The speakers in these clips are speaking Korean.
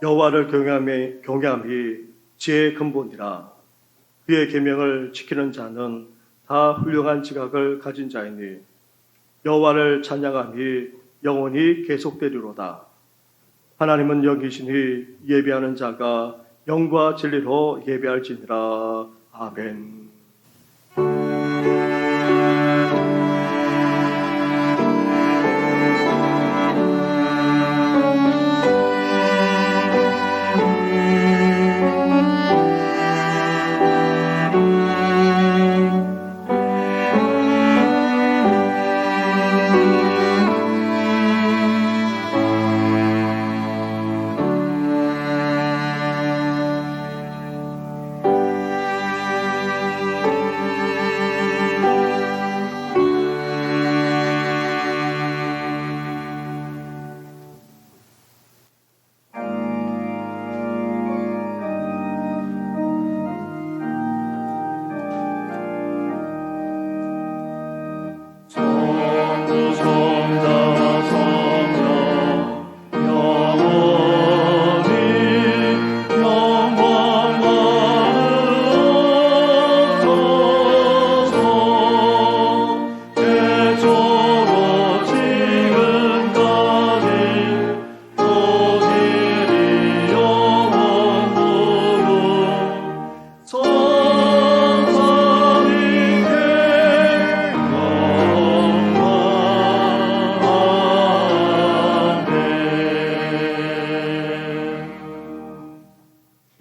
여호와를 경외함이 지혜의 근본이라. 그의 계명을 지키는 자는 다 훌륭한 지각을 가진 자이니 여호와를 찬양함이 영원히 계속되리로다. 하나님은 여기시니 예배하는 자가 영과 진리로 예배할지니라. 아멘.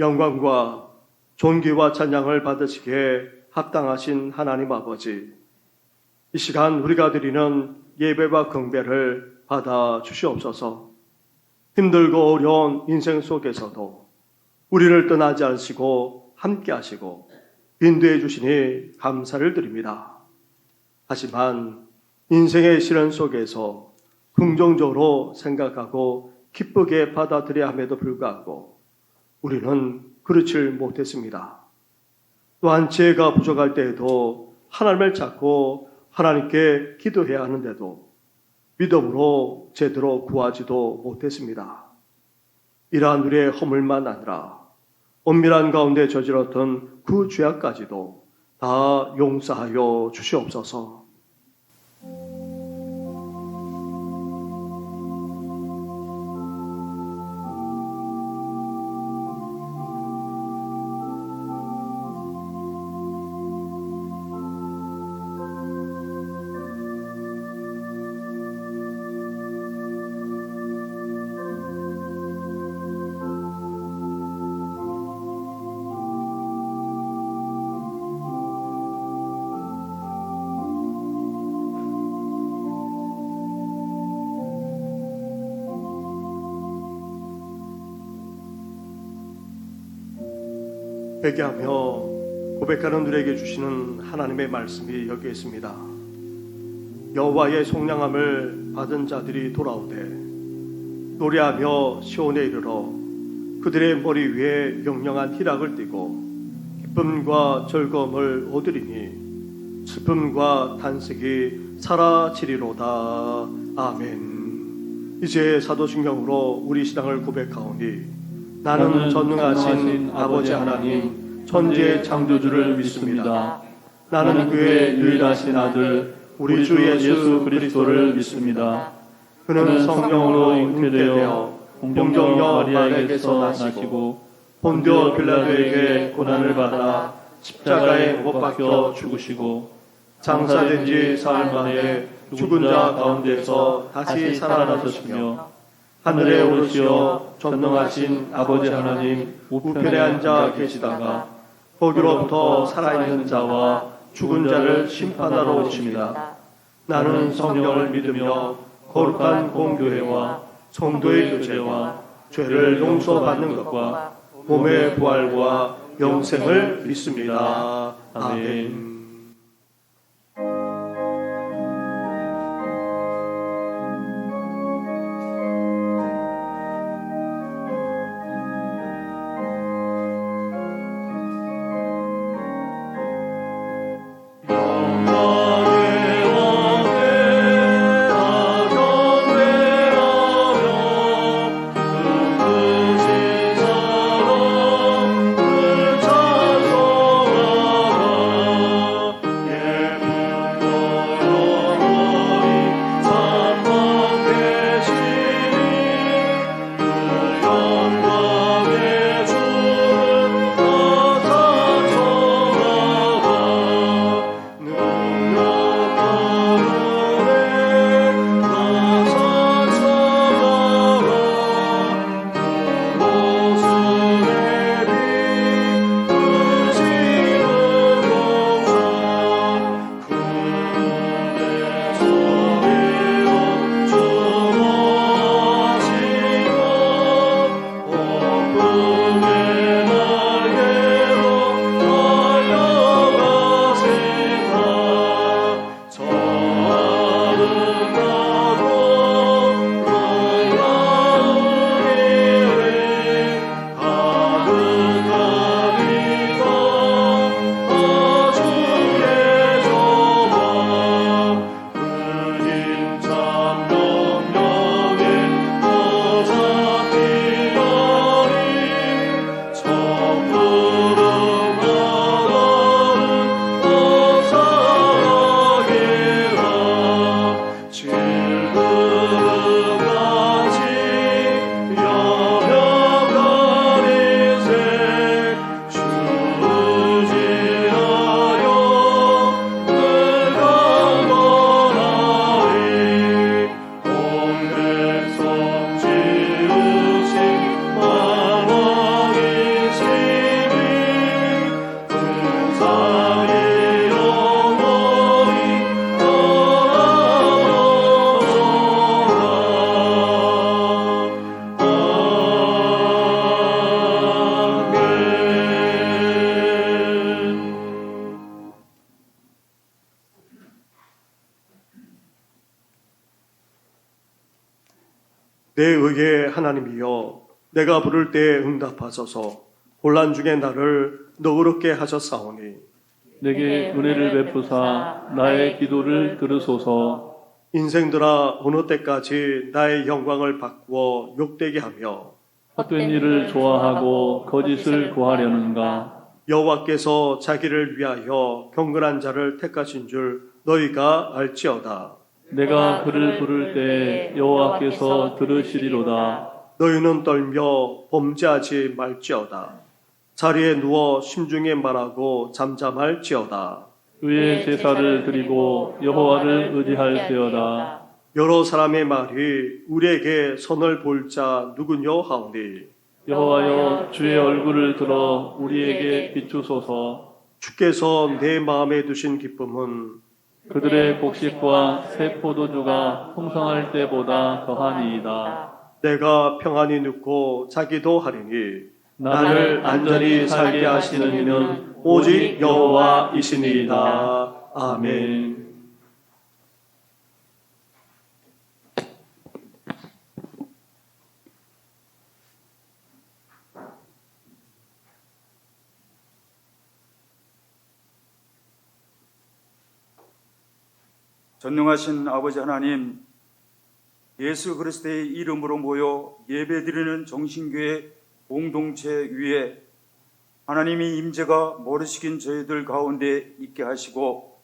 영광과 존귀와 찬양을 받으시기에 합당하신 하나님 아버지, 이 시간 우리가 드리는 예배와 경배를 받아 주시옵소서. 힘들고 어려운 인생 속에서도 우리를 떠나지 않으시고 함께 하시고 인도해 주시니 감사를 드립니다. 하지만 인생의 시련 속에서 긍정적으로 생각하고 기쁘게 받아들여야 함에도 불구하고 우리는 그렇지 못했습니다. 또한 지혜가 부족할 때에도 하나님을 찾고 하나님께 기도해야 하는데도 믿음으로 제대로 구하지도 못했습니다. 이러한 우리의 허물만 아니라 엄밀한 가운데 저질렀던 그 죄악까지도 다 용서하여 주시옵소서. 회개하며 고백하는 우리에게 주시는 하나님의 말씀이 여기에 있습니다. 여호와의 속량함을 받은 자들이 돌아오되 노래하며 시온에 이르러 그들의 머리 위에 영영한 희락을 띠고 기쁨과 즐거움을 얻으리니 슬픔과 탄식이 사라지리로다. 아멘. 이제 사도신경으로 우리 신앙을 고백하오니 나는 전능하신 아버지 하나님 천지의 창조주를 믿습니다. 나는 그의 유일하신 아들 우리 주 예수 그리스도를 믿습니다. 그는 성령으로 잉태되어 공정녀 마리아에게서 나시고 본디오 빌라도에게 고난을 받아 십자가에 못 박혀 죽으시고 장사된 지 사흘 만에 죽은 자 가운데서 다시 살아나셨으며 하늘에 오르시어 전능하신 아버지 하나님 우편에 앉아 계시다가 거기로부터 살아있는 자와 죽은 자를 심판하러 오십니다. 나는 성령을 믿으며 거룩한 공교회와 성도의 교제와 죄를 용서받는 것과 몸의 부활과 영생을 믿습니다. 아멘. 그 내 의의 하나님이여 내가 부를 때 응답하소서. 혼란 중에 나를 너그럽게 하셨사오니 내게 은혜를 베푸사 나의 기도를 들으소서. 인생들아 어느 때까지 나의 영광을 바꾸어 욕되게 하며 헛된 일을 좋아하고 거짓을 구하려는가. 여호와께서 자기를 위하여 경건한 자를 택하신 줄 너희가 알지어다. 내가 그를 부를 때 여호와께서 들으시리로다. 너희는 떨며 범죄하지 말지어다. 자리에 누워 심중에 말하고 잠잠할지어다. 의의 제사를 드리고 여호와를 의지할지어다. 여러 사람의 말이 우리에게 선을 볼 자 누구뇨 하오니 여호와여 주의 얼굴을 들어 우리에게 비추소서. 주께서 내 마음에 두신 기쁨은 그들의 곡식과 새 포도주가 풍성할 때보다 더하니이다. 내가 평안히 눕고 자기도 하리니 나를 안전히 살게 하시는 이는 오직 여호와이시니이다. 아멘. 전능하신 아버지 하나님, 예수 그리스도의 이름으로 모여 예배드리는 정신교회 공동체 위에 하나님이 임재가 모르시긴 저희들 가운데 있게 하시고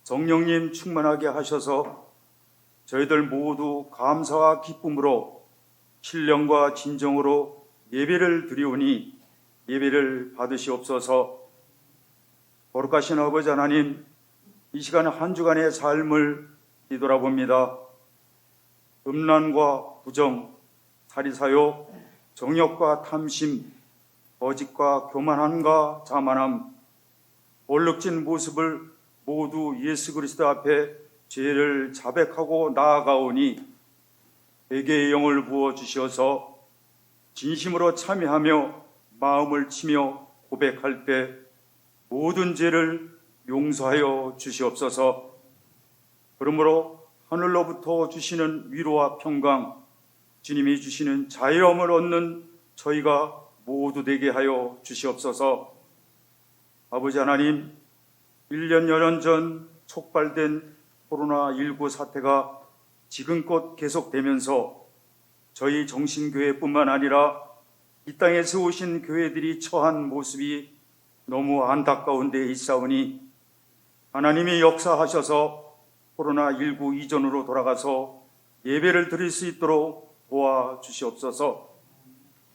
성령님 충만하게 하셔서 저희들 모두 감사와 기쁨으로 신령과 진정으로 예배를 드리오니 예배를 받으시옵소서. 거룩하신 아버지 하나님, 이 시간 한 주간의 삶을 뒤돌아봅니다. 음란과 부정, 사리사욕, 정욕과 탐심, 거짓과 교만함과 자만함, 얼룩진 모습을 모두 예수 그리스도 앞에 죄를 자백하고 나아가오니 회개의 영을 부어 주시어서 진심으로 참여하며 마음을 치며 고백할 때 모든 죄를 용서하여 주시옵소서. 그러므로 하늘로부터 주시는 위로와 평강, 주님이 주시는 자유함을 얻는 저희가 모두 되게 하여 주시옵소서. 아버지 하나님, 1년 여년 전 촉발된 코로나19 사태가 지금껏 계속되면서 저희 정신교회뿐만 아니라 이 땅에 세우신 교회들이 처한 모습이 너무 안타까운 데 있사오니 하나님이 역사하셔서 코로나19 이전으로 돌아가서 예배를 드릴 수 있도록 도와주시옵소서.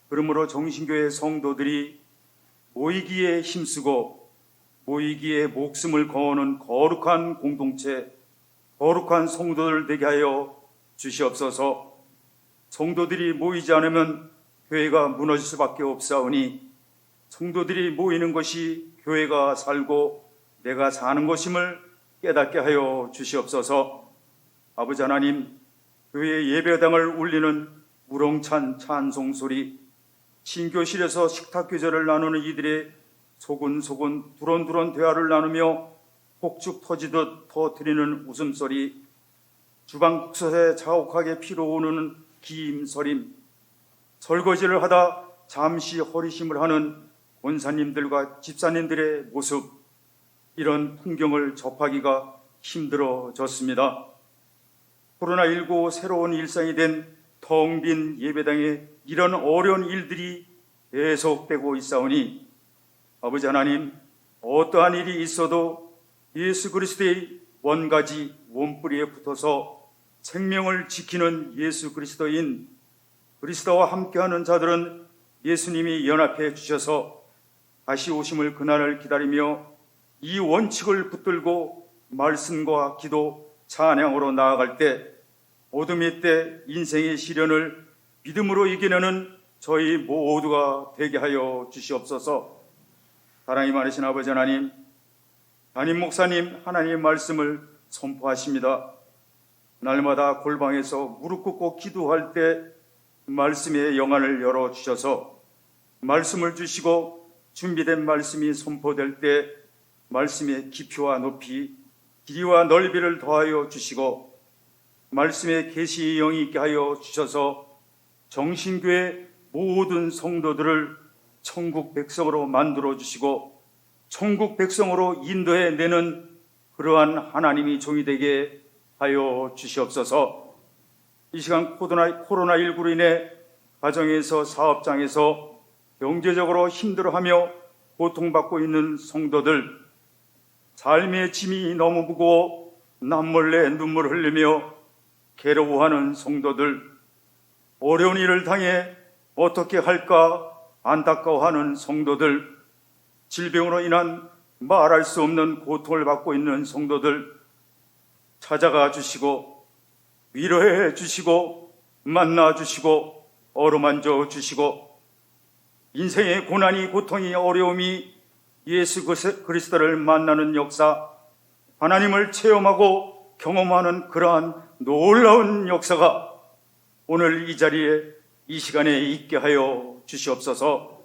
그러므로 정신교회 성도들이 모이기에 힘쓰고 모이기에 목숨을 거는 거룩한 공동체, 거룩한 성도들 되게 하여 주시옵소서. 성도들이 모이지 않으면 교회가 무너질 수밖에 없사오니 성도들이 모이는 것이 교회가 살고 내가 사는 것임을 깨닫게 하여 주시옵소서. 아버지 하나님, 교회 예배당을 울리는 우렁찬 찬송소리, 신교실에서 식탁규제를 나누는 이들의 소근소근 두런두런 대화를 나누며 폭죽 터지듯 터뜨리는 웃음소리, 주방 국서에 자욱하게 피로오르는 기임서림, 설거지를 하다 잠시 허리심을 하는 권사님들과 집사님들의 모습, 이런 풍경을 접하기가 힘들어졌습니다. 코로나19 새로운 일상이 된 텅 빈 예배당에 이런 어려운 일들이 계속되고 있사오니 아버지 하나님, 어떠한 일이 있어도 예수 그리스도의 원가지 원뿌리에 붙어서 생명을 지키는 예수 그리스도인 그리스도와 함께하는 자들은 예수님이 연합해 주셔서 다시 오심을 그날을 기다리며 이 원칙을 붙들고 말씀과 기도, 찬양으로 나아갈 때 어둠의 때 인생의 시련을 믿음으로 이겨내는 저희 모두가 되게 하여 주시옵소서. 사랑이 많으신 아버지 하나님, 담임 목사님 하나님의 말씀을 선포하십니다. 날마다 골방에서 무릎 꿇고 기도할 때 말씀의 영안을 열어주셔서 말씀을 주시고 준비된 말씀이 선포될 때 말씀의 깊이와 높이, 길이와 넓이를 더하여 주시고 말씀의 계시의 영이 있게 하여 주셔서 정신교회 모든 성도들을 천국 백성으로 만들어 주시고 천국 백성으로 인도해 내는 그러한 하나님이 종이 되게 하여 주시옵소서. 이 시간 코로나19로 인해 가정에서 사업장에서 경제적으로 힘들어하며 고통받고 있는 성도들, 삶의 짐이 너무 무거워 남몰래 눈물 흘리며 괴로워하는 성도들, 어려운 일을 당해 어떻게 할까 안타까워하는 성도들, 질병으로 인한 말할 수 없는 고통을 받고 있는 성도들 찾아가 주시고 위로해 주시고 만나 주시고 어루만져 주시고 인생의 고난이 고통이 어려움이 예수 그리스도를 만나는 역사, 하나님을 체험하고 경험하는 그러한 놀라운 역사가 오늘 이 자리에 이 시간에 있게 하여 주시옵소서.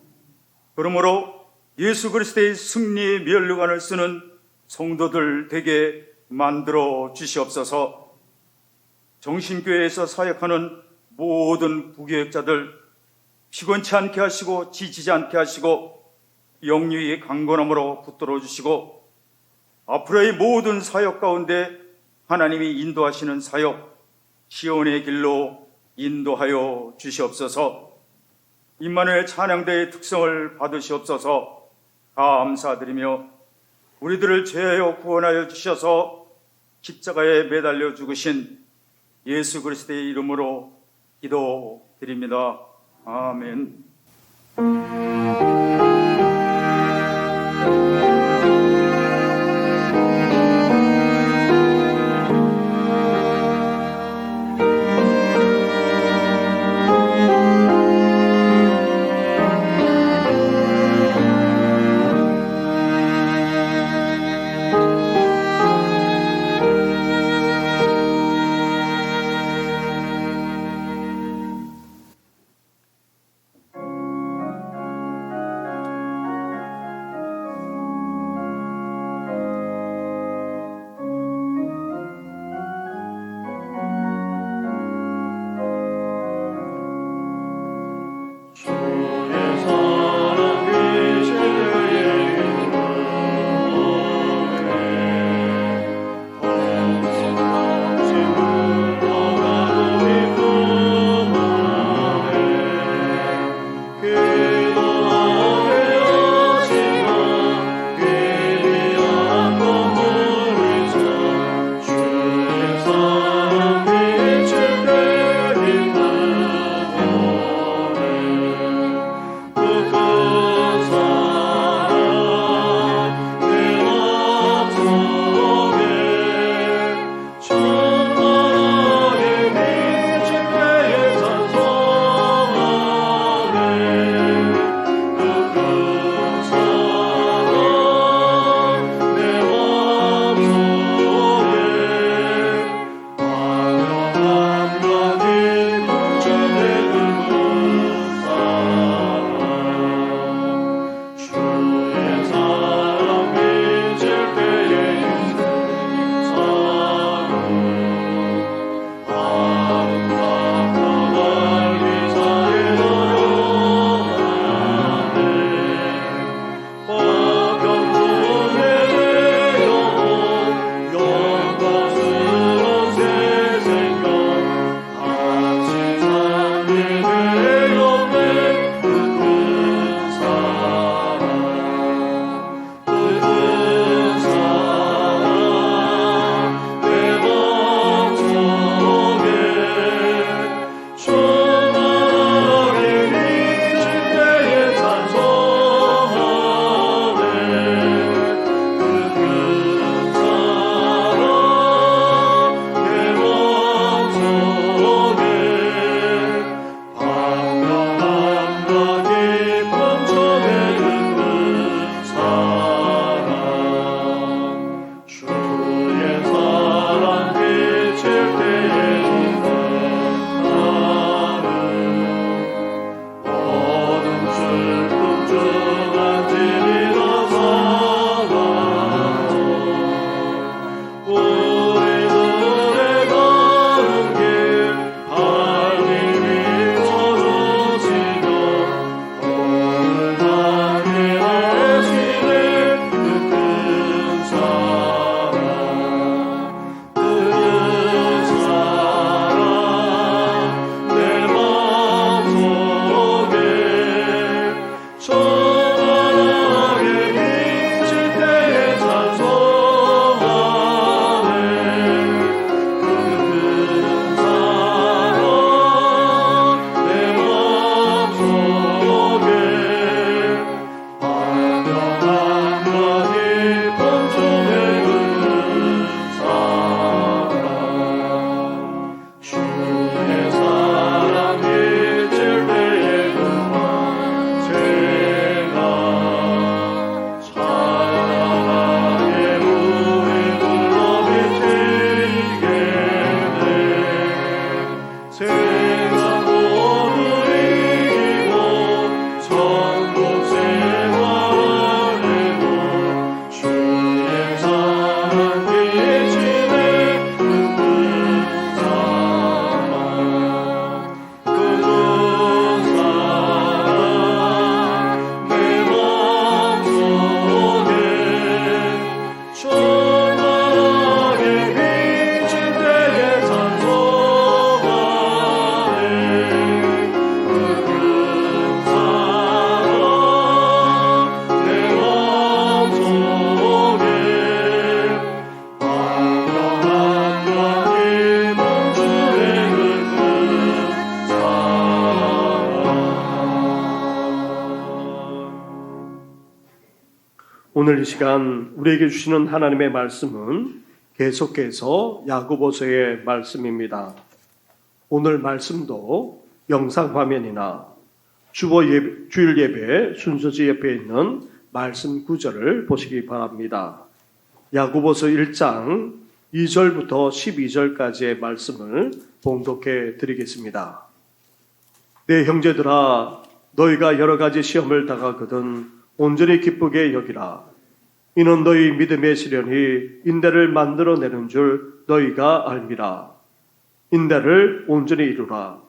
그러므로 예수 그리스도의 승리의 면류관을 쓰는 성도들 되게 만들어 주시옵소서. 정신교회에서 사역하는 모든 부교역자들 피곤치 않게 하시고 지치지 않게 하시고 영유의 강건함으로 붙들어 주시고 앞으로의 모든 사역 가운데 하나님이 인도하시는 사역 시온의 길로 인도하여 주시옵소서. 임마누엘 찬양대의 특성을 받으시옵소서. 감사드리며 우리들을 죄하여 구원하여 주셔서 십자가에 매달려 죽으신 예수 그리스도의 이름으로 기도드립니다. 아멘. 오늘 이 시간 우리에게 주시는 하나님의 말씀은 계속해서 야고보서의 말씀입니다. 오늘 말씀도 영상 화면이나 주일 예배 순서지 옆에 있는 말씀 구절을 보시기 바랍니다. 야고보서 1장 2절부터 12절까지의 말씀을 봉독해 드리겠습니다. 내 형제들아, 너희가 여러 가지 시험을 당하거든 온전히 기쁘게 여기라. 이는 너희 믿음의 시련이 인대를 만들어내는 줄 너희가 알미라. 인대를 온전히 이루라.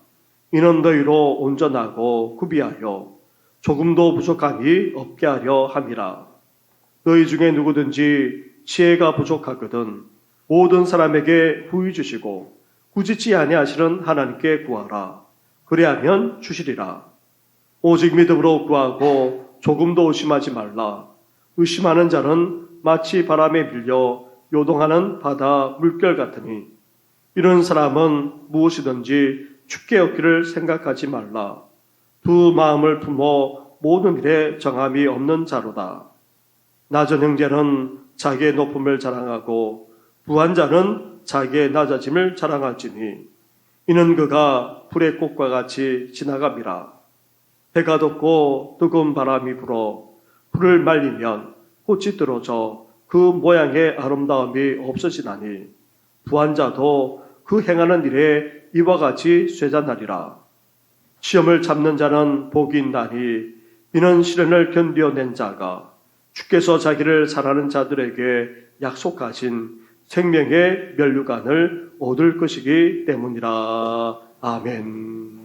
이는 너희로 온전하고 구비하여 조금도 부족함이 없게 하려 함이라. 너희 중에 누구든지 지혜가 부족하거든 모든 사람에게 후히 주시고 꾸짖지 아니하시는 하나님께 구하라. 그리하면 주시리라. 오직 믿음으로 구하고 조금도 의심하지 말라. 의심하는 자는 마치 바람에 밀려 요동하는 바다 물결 같으니 이런 사람은 무엇이든지 죽게 얻기를 생각하지 말라. 두 마음을 품어 모든 일에 정함이 없는 자로다. 낮은 형제는 자기의 높음을 자랑하고 부한 자는 자기의 낮아짐을 자랑할지니 이는 그가 불의 꽃과 같이 지나갑니다. 해가 돋고 뜨거운 바람이 불어 불을 말리면 꽃이 떨어져 그 모양의 아름다움이 없어지나니 부한 자도 그 행하는 일에 이와 같이 쇠잔하리라. 시험을 참는 자는 복이 있나니 이는 시련을 견뎌낸 자가 주께서 자기를 사랑하는 자들에게 약속하신 생명의 면류관을 얻을 것이기 때문이라. 아멘.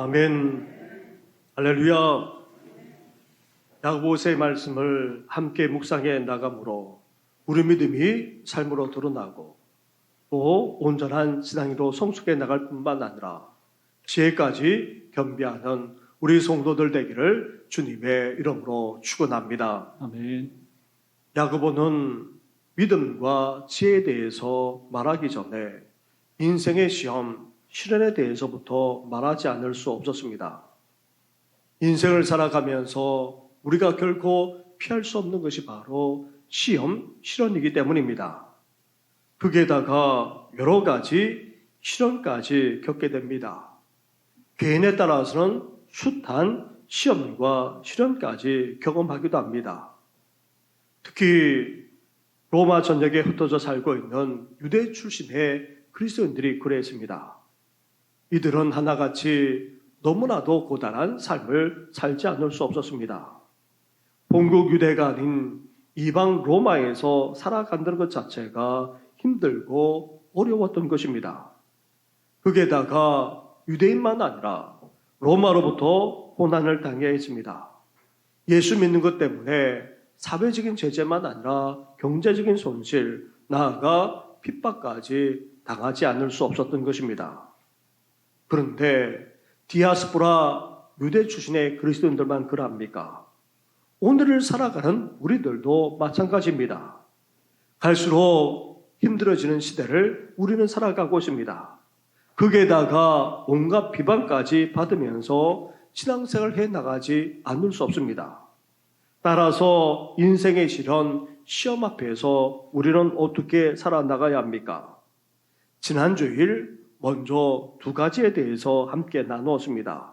아멘. 할렐루야. 야고보서의 말씀을 함께 묵상해 나가므로 우리 믿음이 삶으로 드러나고 또 온전한 신앙으로 성숙해 나갈 뿐만 아니라 지혜까지 겸비하는 우리 성도들 되기를 주님의 이름으로 축원합니다. 아멘. 야고보는 믿음과 지혜에 대해서 말하기 전에 인생의 시험, 시련에 대해서부터 말하지 않을 수 없었습니다. 인생을 살아가면서 우리가 결코 피할 수 없는 것이 바로 시험, 시련이기 때문입니다. 거기에다가 여러 가지 시련까지 겪게 됩니다. 개인에 따라서는 숱한 시험과 시련까지 경험하기도 합니다. 특히 로마 전역에 흩어져 살고 있는 유대 출신의 그리스도인들이 그랬습니다. 이들은 하나같이 너무나도 고단한 삶을 살지 않을 수 없었습니다. 본국 유대가 아닌 이방 로마에서 살아간다는 것 자체가 힘들고 어려웠던 것입니다. 거기에다가 유대인만 아니라 로마로부터 고난을 당해야 했습니다. 예수 믿는 것 때문에 사회적인 제재만 아니라 경제적인 손실, 나아가 핍박까지 당하지 않을 수 없었던 것입니다. 그런데 디아스포라 유대 출신의 그리스도인들만 그럽니까? 오늘을 살아가는 우리들도 마찬가지입니다. 갈수록 힘들어지는 시대를 우리는 살아가고 있습니다. 거기에다가 온갖 비방까지 받으면서 신앙생활을 해나가지 않을 수 없습니다. 따라서 인생의 시련, 시험 앞에서 우리는 어떻게 살아나가야 합니까? 지난 주일 먼저 두 가지에 대해서 함께 나누었습니다.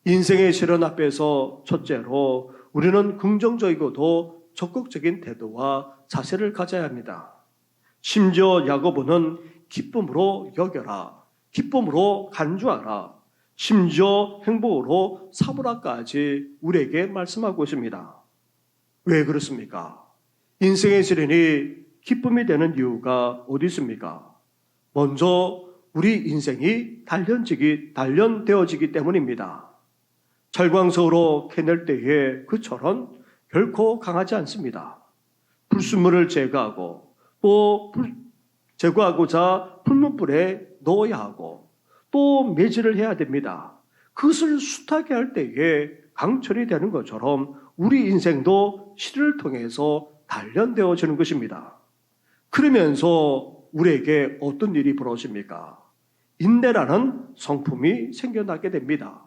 인생의 시련 앞에서 첫째로 우리는 긍정적이고도 적극적인 태도와 자세를 가져야 합니다. 심지어 야고보는 기쁨으로 여겨라, 기쁨으로 간주하라, 심지어 행복으로 삼으라까지 우리에게 말씀하고 있습니다. 왜 그렇습니까? 인생의 시련이 기쁨이 되는 이유가 어디 있습니까? 먼저 우리 인생이 단련되어지기 때문입니다. 철광석으로 캐낼 때에 그 철은 결코 강하지 않습니다. 불순물을 제거하고 또 제거하고자 풀문불에 넣어야 하고 또 매질을 해야 됩니다. 그것을 숱하게 할 때에 강철이 되는 것처럼 우리 인생도 시련을 통해서 단련되어지는 것입니다. 그러면서 우리에게 어떤 일이 벌어집니까? 인내라는 성품이 생겨나게 됩니다.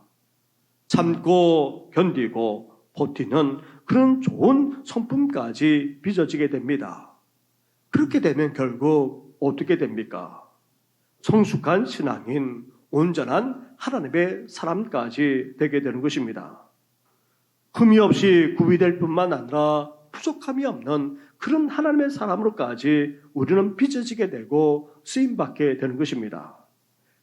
참고 견디고 버티는 그런 좋은 성품까지 빚어지게 됩니다. 그렇게 되면 결국 어떻게 됩니까? 성숙한 신앙인, 온전한 하나님의 사람까지 되게 되는 것입니다. 흠이 없이 구비될 뿐만 아니라 부족함이 없는 그런 하나님의 사람으로까지 우리는 빚어지게 되고 쓰임받게 되는 것입니다.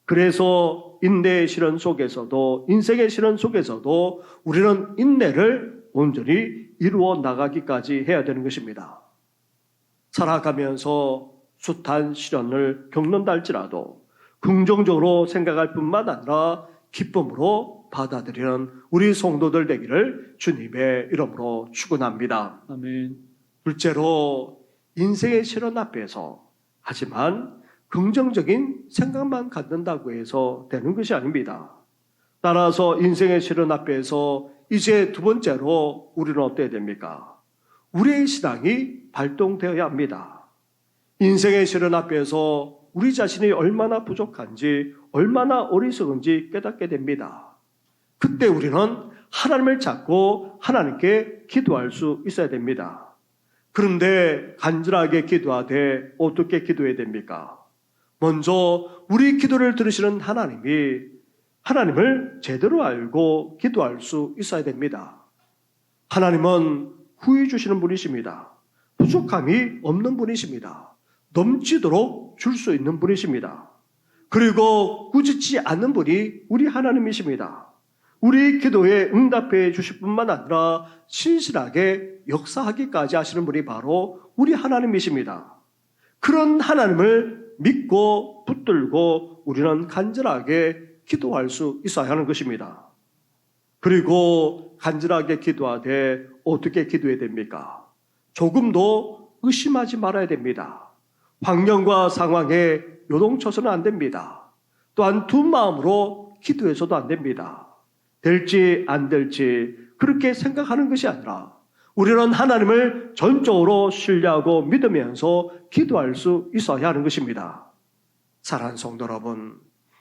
그래서 인내의 시련 속에서도, 인생의 시련 속에서도 우리는 인내를 온전히 이루어 나가기까지 해야 되는 것입니다. 살아가면서 숱한 시련을 겪는다 할지라도 긍정적으로 생각할 뿐만 아니라 기쁨으로 받아들이는 우리 성도들 되기를 주님의 이름으로 축원합니다. 아멘. 둘째로 인생의 시련 앞에서 하지만 긍정적인 생각만 갖는다고 해서 되는 것이 아닙니다. 따라서 인생의 시련 앞에서 이제 두 번째로 우리는 어때야 됩니까? 우리의 신앙이 발동되어야 합니다. 인생의 시련 앞에서 우리 자신이 얼마나 부족한지, 얼마나 어리석은지 깨닫게 됩니다. 그때 우리는 하나님을 찾고 하나님께 기도할 수 있어야 됩니다. 그런데 간절하게 기도하되 어떻게 기도해야 됩니까? 먼저 우리 기도를 들으시는 하나님을 제대로 알고 기도할 수 있어야 됩니다. 하나님은 후히 주시는 분이십니다. 부족함이 없는 분이십니다. 넘치도록 줄 수 있는 분이십니다. 그리고 꾸짖지 않는 분이 우리 하나님이십니다. 우리 기도에 응답해 주실 뿐만 아니라 신실하게 역사하기까지 하시는 분이 바로 우리 하나님이십니다. 그런 하나님을 믿고 붙들고 우리는 간절하게 기도할 수 있어야 하는 것입니다. 그리고 간절하게 기도하되 어떻게 기도해야 됩니까? 조금도 의심하지 말아야 됩니다. 환경과 상황에 요동쳐서는 안 됩니다. 또한 두 마음으로 기도해서도 안 됩니다. 될지 안 될지 그렇게 생각하는 것이 아니라 우리는 하나님을 전적으로 신뢰하고 믿으면서 기도할 수 있어야 하는 것입니다. 사랑하는 성도 여러분,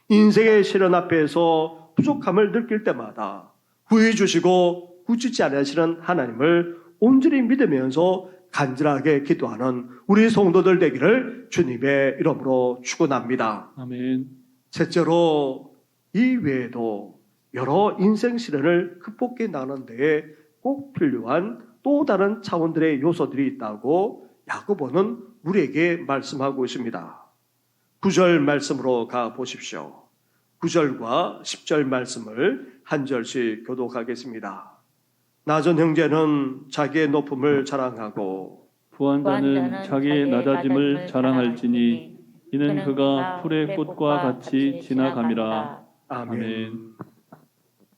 인생의 시련 앞에서 부족함을 느낄 때마다 구해 주시고 굳히지 않으시는 하나님을 온전히 믿으면서 간절하게 기도하는 우리 성도들 되기를 주님의 이름으로 축원합니다. 아멘. 셋째로 이 외에도 여러 인생 시련을 극복해 나가는 데에 꼭 필요한 또 다른 차원들의 요소들이 있다고 야고보는 우리에게 말씀하고 있습니다. 9절 말씀으로 가 보십시오. 9절과 10절 말씀을 한 절씩 교독하겠습니다. 낮은 형제는 자기의 높음을 자랑하고 부한 자는 자기의 낮아짐을 자랑할지니 이는 그가 풀의 꽃과 같이 지나감이라. 아멘.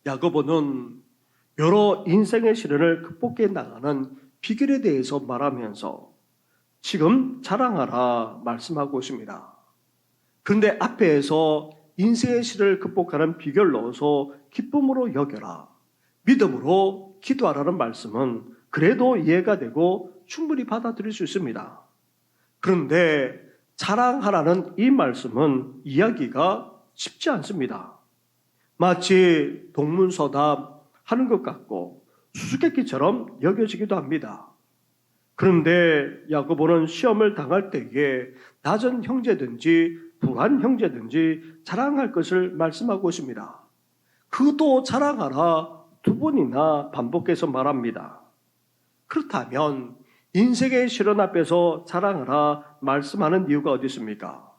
야고보는 여러 인생의 시련을 극복해 나가는 비결에 대해서 말하면서 지금 자랑하라 말씀하고 있습니다. 그런데 앞에서 인생의 시련을 극복하는 비결을 넣어서 기쁨으로 여겨라, 믿음으로 기도하라는 말씀은 그래도 이해가 되고 충분히 받아들일 수 있습니다. 그런데 자랑하라는 이 말씀은 이야기가 쉽지 않습니다. 마치 동문서답 하는 것 같고 수수께끼처럼 여겨지기도 합니다. 그런데 야고보는 시험을 당할 때에 낮은 형제든지 부한 형제든지 자랑할 것을 말씀하고 있습니다. 그것도 자랑하라 두 번이나 반복해서 말합니다. 그렇다면 인생의 시련 앞에서 자랑하라 말씀하는 이유가 어디 있습니까?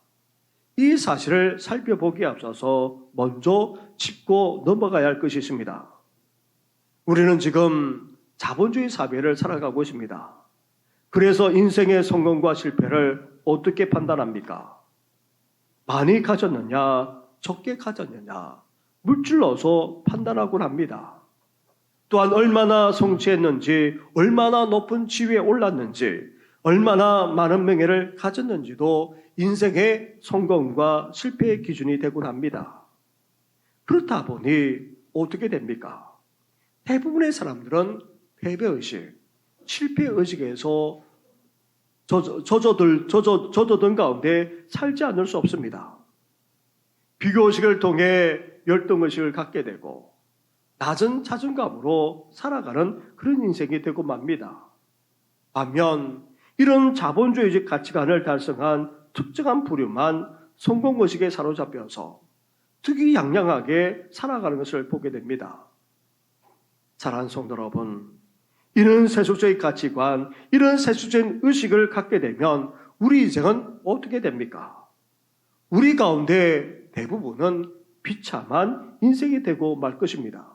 이 사실을 살펴보기에 앞서서 먼저 짚고 넘어가야 할 것이 있습니다. 우리는 지금 자본주의 사회를 살아가고 있습니다. 그래서 인생의 성공과 실패를 어떻게 판단합니까? 많이 가졌느냐, 적게 가졌느냐, 물질로서 판단하곤 합니다. 또한 얼마나 성취했는지, 얼마나 높은 지위에 올랐는지, 얼마나 많은 명예를 가졌는지도 인생의 성공과 실패의 기준이 되곤 합니다. 그렇다 보니 어떻게 됩니까? 대부분의 사람들은 패배의식, 실패의식에서 젖어든 가운데 살지 않을 수 없습니다. 비교의식을 통해 열등의식을 갖게 되고 낮은 자존감으로 살아가는 그런 인생이 되고 맙니다. 반면 이런 자본주의적 가치관을 달성한 특정한 부류만 성공의식에 사로잡혀서 특이양양하게 살아가는 것을 보게 됩니다. 사랑하는 성도 여러분, 이런 세속적인 가치관, 이런 세속적인 의식을 갖게 되면 우리 인생은 어떻게 됩니까? 우리 가운데 대부분은 비참한 인생이 되고 말 것입니다.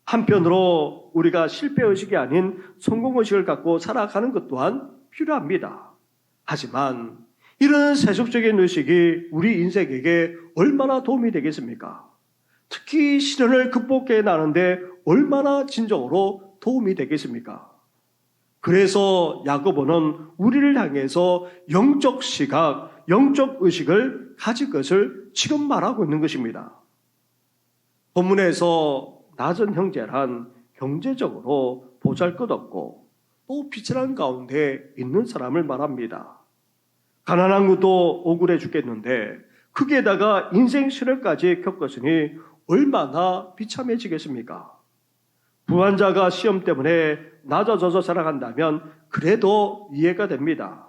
한편으로 우리가 실패의식이 아닌 성공의식을 갖고 살아가는 것 또한 필요합니다. 하지만 이런 세속적인 의식이 우리 인생에게 얼마나 도움이 되겠습니까? 특히 시련을 극복해 나가는데 얼마나 진정으로 도움이 되겠습니까? 그래서 야고보는 우리를 향해서 영적 시각, 영적 의식을 가질 것을 지금 말하고 있는 것입니다. 본문에서 낮은 형제란 경제적으로 보잘것없고 또 비천한 가운데 있는 사람을 말합니다. 가난한 것도 억울해 죽겠는데 거기에다가 인생 시련까지 겪었으니 얼마나 비참해지겠습니까? 부한 자가 시험 때문에 낮아져서 살아간다면 그래도 이해가 됩니다.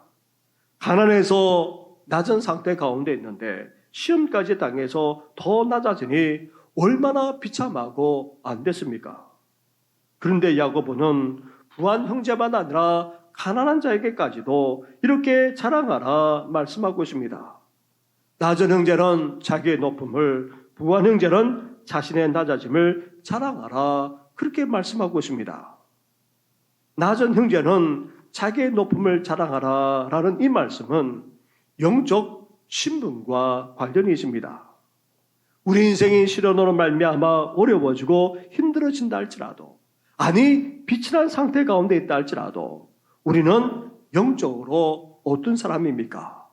가난해서 낮은 상태 가운데 있는데 시험까지 당해서 더 낮아지니 얼마나 비참하고 안 됐습니까? 그런데 야고보는 부한 형제만 아니라 가난한 자에게까지도 이렇게 자랑하라 말씀하고 있습니다. 낮은 형제는 자기의 높음을, 부한 형제는 자신의 낮아짐을 자랑하라 그렇게 말씀하고 있습니다. 낮은 형제는 자기의 높음을 자랑하라 라는 이 말씀은 영적 신분과 관련이 있습니다. 우리 인생이 시련으로 말미암아 어려워지고 힘들어진다 할지라도, 아니 빛이 난 상태 가운데 있다 할지라도 우리는 영적으로 어떤 사람입니까?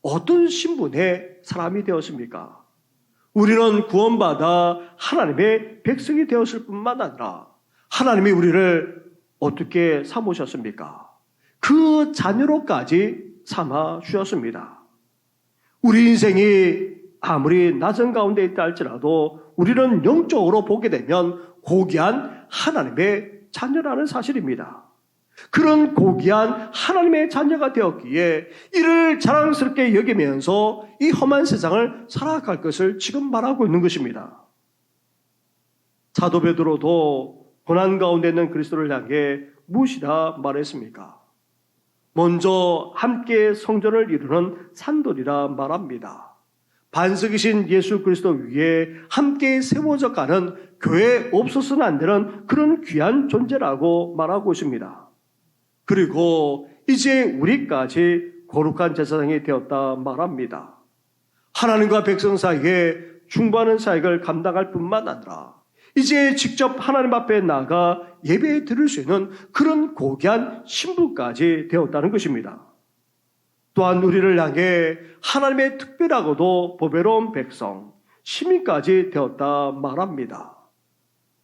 어떤 신분의 사람이 되었습니까? 우리는 구원받아 하나님의 백성이 되었을 뿐만 아니라 하나님이 우리를 어떻게 삼으셨습니까? 그 자녀로까지 삼아 주셨습니다. 우리 인생이 아무리 낮은 가운데 있다 할지라도 우리는 영적으로 보게 되면 고귀한 하나님의 자녀라는 사실입니다. 그런 고귀한 하나님의 자녀가 되었기에 이를 자랑스럽게 여기면서 이 험한 세상을 살아갈 것을 지금 말하고 있는 것입니다. 사도 베드로도 고난 가운데 있는 그리스도를 향해 무엇이라 말했습니까? 먼저 함께 성전을 이루는 산돌이라 말합니다. 반석이신 예수 그리스도 위에 함께 세워져 가는 교회 없어서는 안 되는 그런 귀한 존재라고 말하고 있습니다. 그리고 이제 우리까지 거룩한 제사장이 되었다 말합니다. 하나님과 백성 사이에 중보하는 사역을 감당할 뿐만 아니라 이제 직접 하나님 앞에 나가 예배 드릴 수 있는 그런 고귀한 신부까지 되었다는 것입니다. 또한 우리를 향해 하나님의 특별하고도 보배로운 백성, 시민까지 되었다 말합니다.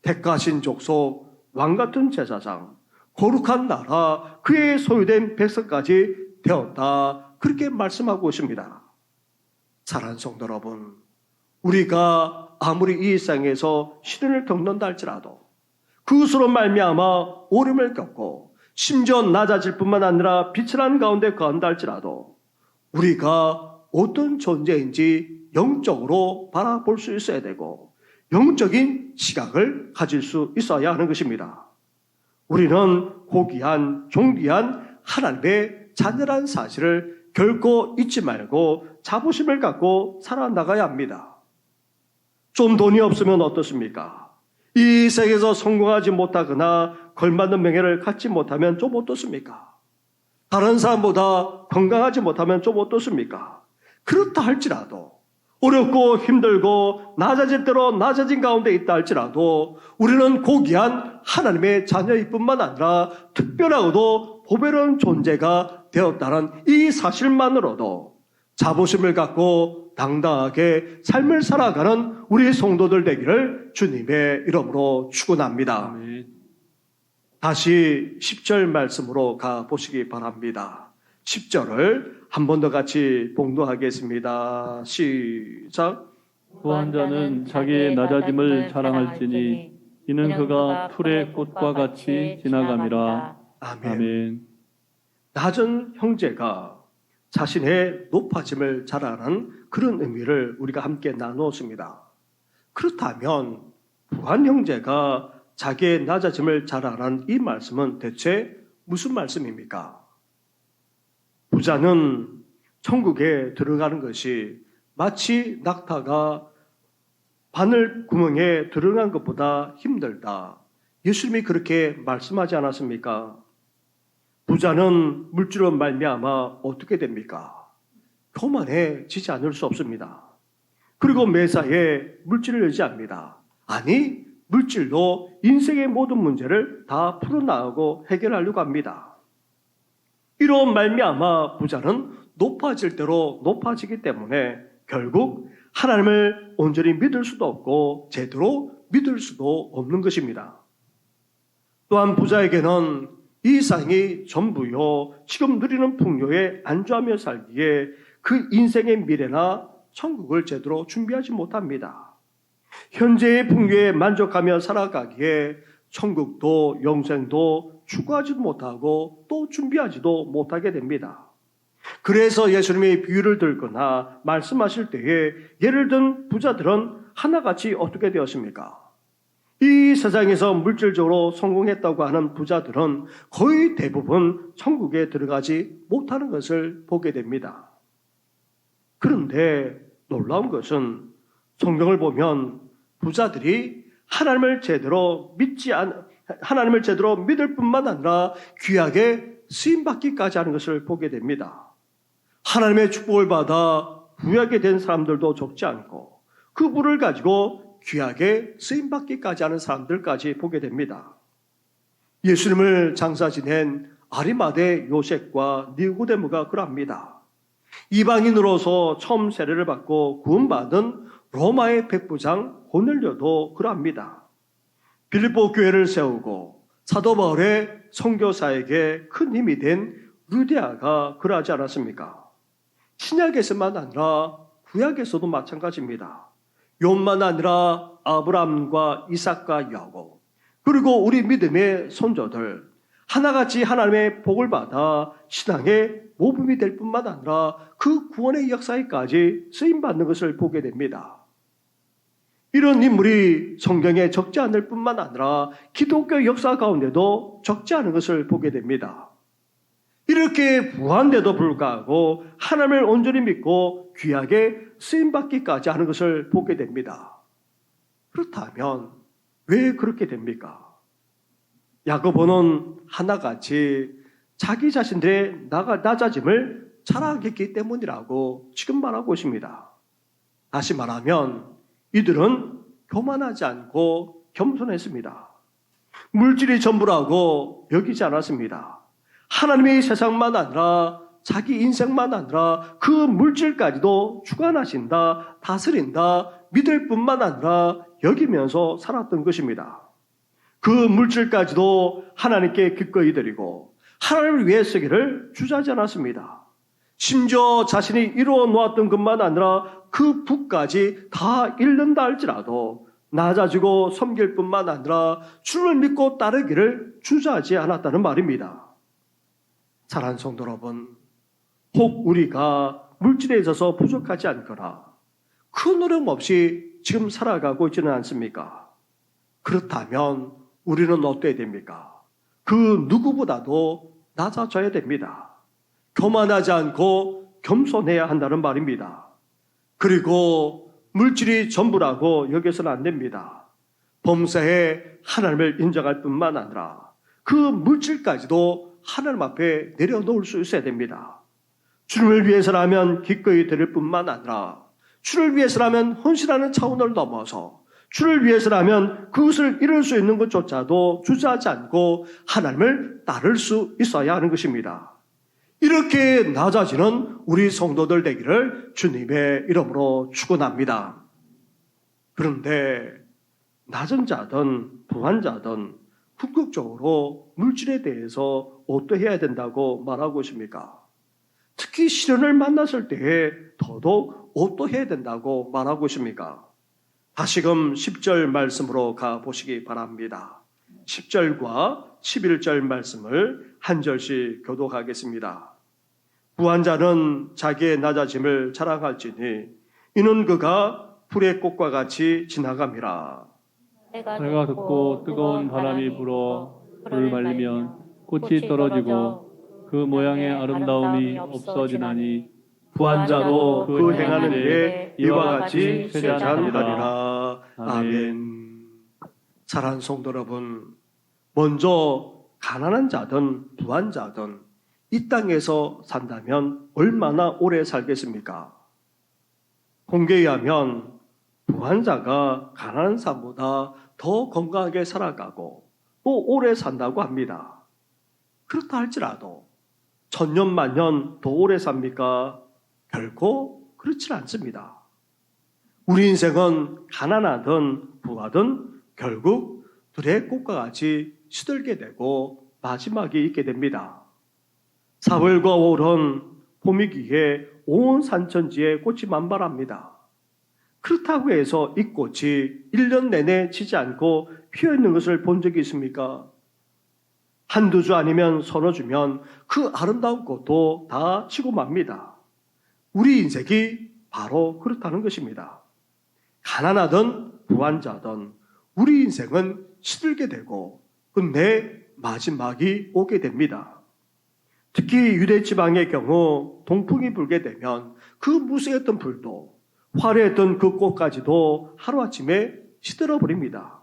택하신 족속, 왕같은 제사장, 거룩한 나라, 그의 소유된 백성까지 되었다. 그렇게 말씀하고 있습니다. 사랑하는 성도 여러분, 우리가 아무리 이 세상에서 시련을 겪는다 할지라도 그것으로 말미암아 어려움을 겪고 심지어 낮아질 뿐만 아니라 빛을 한 가운데 거한다 할지라도 우리가 어떤 존재인지 영적으로 바라볼 수 있어야 되고 영적인 시각을 가질 수 있어야 하는 것입니다. 우리는 고귀한 존귀한 하나님의 자녀란 사실을 결코 잊지 말고 자부심을 갖고 살아나가야 합니다. 좀 돈이 없으면 어떻습니까? 이 세계에서 성공하지 못하거나 걸맞는 명예를 갖지 못하면 좀 어떻습니까? 다른 사람보다 건강하지 못하면 좀 어떻습니까? 그렇다 할지라도 어렵고 힘들고 낮아질 대로 낮아진 가운데 있다 할지라도 우리는 고귀한 하나님의 자녀일 뿐만 아니라 특별하고도 보배로운 존재가 되었다는 이 사실만으로도 자부심을 갖고 당당하게 삶을 살아가는 우리 성도들 되기를 주님의 이름으로 축원합니다. 아멘. 다시 10절 말씀으로 가보시기 바랍니다. 10절을 한 번 더 같이 봉독하겠습니다. 시작. 또한 자는 자기의 낮아짐을 자랑할지니 이는 그가 풀의 꽃과 같이 지나감이라. 아멘. 아멘. 낮은 형제가 자신의 높아짐을 자랑하는 그런 의미를 우리가 함께 나누었습니다. 그렇다면 부한 형제가 자기의 낮아짐을 자랑하는 이 말씀은 대체 무슨 말씀입니까? 부자는 천국에 들어가는 것이 마치 낙타가 바늘 구멍에 들어간 것보다 힘들다. 예수님이 그렇게 말씀하지 않았습니까? 부자는 물질로 말미암아 어떻게 됩니까? 교만해지지 않을 수 없습니다. 그리고 매사에 물질을 의지합니다. 아니, 물질로 인생의 모든 문제를 다 풀어나가고 해결하려고 합니다. 이런 말미암아 부자는 높아질 대로 높아지기 때문에 결국 하나님을 온전히 믿을 수도 없고 제대로 믿을 수도 없는 것입니다. 또한 부자에게는 이 세상이 전부요, 지금 누리는 풍요에 안주하며 살기에 그 인생의 미래나 천국을 제대로 준비하지 못합니다. 현재의 풍요에 만족하며 살아가기에 천국도 영생도 추구하지도 못하고 또 준비하지도 못하게 됩니다. 그래서 예수님이 비유를 들거나 말씀하실 때에 예를 든 부자들은 하나같이 어떻게 되었습니까? 이 세상에서 물질적으로 성공했다고 하는 부자들은 거의 대부분 천국에 들어가지 못하는 것을 보게 됩니다. 그런데 놀라운 것은 성경을 보면 부자들이 하나님을 제대로 믿을 뿐만 아니라 귀하게 쓰임받기까지 하는 것을 보게 됩니다. 하나님의 축복을 받아 부유하게 된 사람들도 적지 않고 그 물을 가지고 귀하게 쓰임받기까지 하는 사람들까지 보게 됩니다. 예수님을 장사 지낸 아리마대 요셉과 니고데모가 그럽니다. 이방인으로서 처음 세례를 받고 구원받은 로마의 백부장 고넬료도 그럽니다. 빌립보 교회를 세우고 사도 바울의 선교사에게 큰 힘이 된 루디아가 그러하지 않았습니까? 신약에서만 아니라 구약에서도 마찬가지입니다. 욥만 아니라 아브라함과 이삭과 야곱, 그리고 우리 믿음의 선조들 하나같이 하나님의 복을 받아 신앙의 모범이 될 뿐만 아니라 그 구원의 역사에까지 쓰임받는 것을 보게 됩니다. 이런 인물이 성경에 적지 않을 뿐만 아니라 기독교 역사 가운데도 적지 않은 것을 보게 됩니다. 이렇게 부한데도 불구하고 하나님을 온전히 믿고 귀하게 쓰임받기까지 하는 것을 보게 됩니다. 그렇다면 왜 그렇게 됩니까? 야고보는 하나같이 자기 자신들의 낮아짐을 자랑했기 때문이라고 지금 말하고 있습니다. 다시 말하면 이들은 교만하지 않고 겸손했습니다. 물질이 전부라고 여기지 않았습니다. 하나님이 세상만 아니라 자기 인생만 아니라 그 물질까지도 주관하신다, 다스린다, 믿을 뿐만 아니라 여기면서 살았던 것입니다. 그 물질까지도 하나님께 기꺼이 드리고 하나님을 위해 쓰기를 주저하지 않았습니다. 심지어 자신이 이루어 놓았던 것만 아니라 그 붓까지 다 잃는다 할지라도 낮아지고 섬길 뿐만 아니라 주를 믿고 따르기를 주저하지 않았다는 말입니다. 사랑하는 성도 여러분, 혹 우리가 물질에 있어서 부족하지 않거나 큰 노력 없이 지금 살아가고 있지는 않습니까? 그렇다면 우리는 어때야 됩니까? 그 누구보다도 낮아져야 됩니다. 교만하지 않고 겸손해야 한다는 말입니다. 그리고 물질이 전부라고 여기서는 안 됩니다. 범사에 하나님을 인정할 뿐만 아니라 그 물질까지도 하나님 앞에 내려놓을 수 있어야 됩니다. 주님을 위해서라면 기꺼이 드릴 뿐만 아니라 주를 위해서라면 헌신하는 차원을 넘어서 주를 위해서라면 그것을 이룰 수 있는 것조차도 주저하지 않고 하나님을 따를 수 있어야 하는 것입니다. 이렇게 낮아지는 우리 성도들 되기를 주님의 이름으로 축원합니다. 그런데 낮은 자든 부한 자든 궁극적으로 물질에 대해서 어떠해야 된다고 말하고 있습니까? 특히 시련을 만났을 때에 더더욱 어떠해야 된다고 말하고 있습니까? 다시금 10절 말씀으로 가보시기 바랍니다. 10절과 11절 말씀을 한 절씩 교독하겠습니다. 부한 자는 자기의 낮아짐을 자랑할지니 이는 그가 풀의 꽃과 같이 지나감이라. 해가 듣고 뜨거운 바람이 불어 불을 말리면 꽃이 떨어지고 그 모양의 아름다움이 없어지나니 부한 자도 그 행하는 일에 이와 같이 쇠잔하리라. 쇠잔하리라. 아멘. 사랑하는 성도 여러분, 먼저 가난한 자든 부한 자든 이 땅에서 산다면 얼마나 오래 살겠습니까? 공개에 의하면 부한 자가 가난한 사람보다 더 건강하게 살아가고 또 오래 산다고 합니다. 그렇다 할지라도 천년 만년 더 오래 삽니까? 결코 그렇지 않습니다. 우리 인생은 가난하든 부하든 결국 들의 꽃과 같이 시들게 되고 마지막이 있게 됩니다. 4월과 5월은 봄이기에 온 산천지에 꽃이 만발합니다. 그렇다고 해서 이 꽃이 1년 내내 지지 않고 피어있는 것을 본 적이 있습니까? 한두 주 아니면 서너 주면 그 아름다운 꽃도 다 지고 맙니다. 우리 인생이 바로 그렇다는 것입니다. 가난하든 부한 자든 우리 인생은 시들게 되고 끝내 마지막이 오게 됩니다. 특히 유대 지방의 경우 동풍이 불게 되면 그 무수했던 불도 화려했던 그 꽃까지도 하루아침에 시들어 버립니다.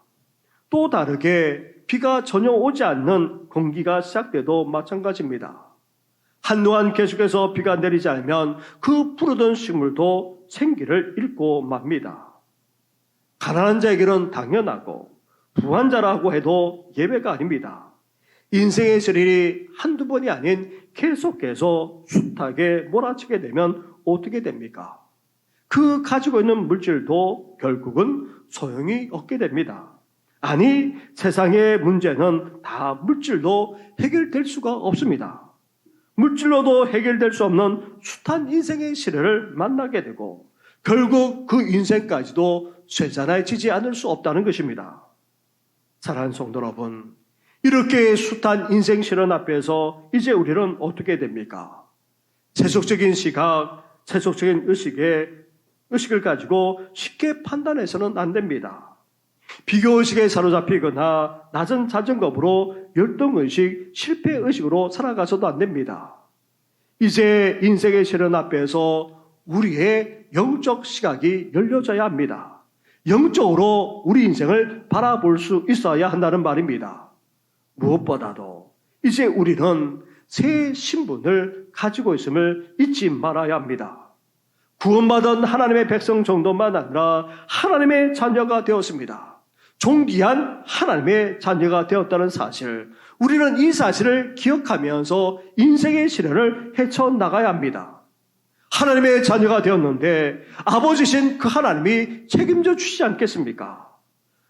또 다르게 비가 전혀 오지 않는 건기가 시작돼도 마찬가지입니다. 한동안 계속해서 비가 내리지 않으면 그 푸르던 식물도 생기를 잃고 맙니다. 가난한 자에게는 당연하고 부한 자라고 해도 예외가 아닙니다. 인생의 시련이 한두 번이 아닌 계속해서 숱하게 몰아치게 되면 어떻게 됩니까? 그 가지고 있는 물질도 결국은 소용이 없게 됩니다. 아니, 세상의 문제는 다 물질로 해결될 수가 없습니다. 물질로도 해결될 수 없는 숱한 인생의 시련을 만나게 되고 결국 그 인생까지도 쇠잔해지지 않을 수 없다는 것입니다. 사랑하는 성도 여러분, 이렇게 숱한 인생 시련 앞에서 이제 우리는 어떻게 됩니까? 세속적인 시각, 세속적인 의식을 가지고 쉽게 판단해서는 안 됩니다. 비교의식에 사로잡히거나 낮은 자존감으로 열등의식, 실패의식으로 살아가서도 안 됩니다. 이제 인생의 시련 앞에서 우리의 영적 시각이 열려져야 합니다. 영적으로 우리 인생을 바라볼 수 있어야 한다는 말입니다. 무엇보다도 이제 우리는 새 신분을 가지고 있음을 잊지 말아야 합니다. 구원받은 하나님의 백성 정도만 아니라 하나님의 자녀가 되었습니다. 존귀한 하나님의 자녀가 되었다는 사실, 우리는 이 사실을 기억하면서 인생의 시련을 헤쳐나가야 합니다. 하나님의 자녀가 되었는데 아버지신 그 하나님이 책임져 주시지 않겠습니까?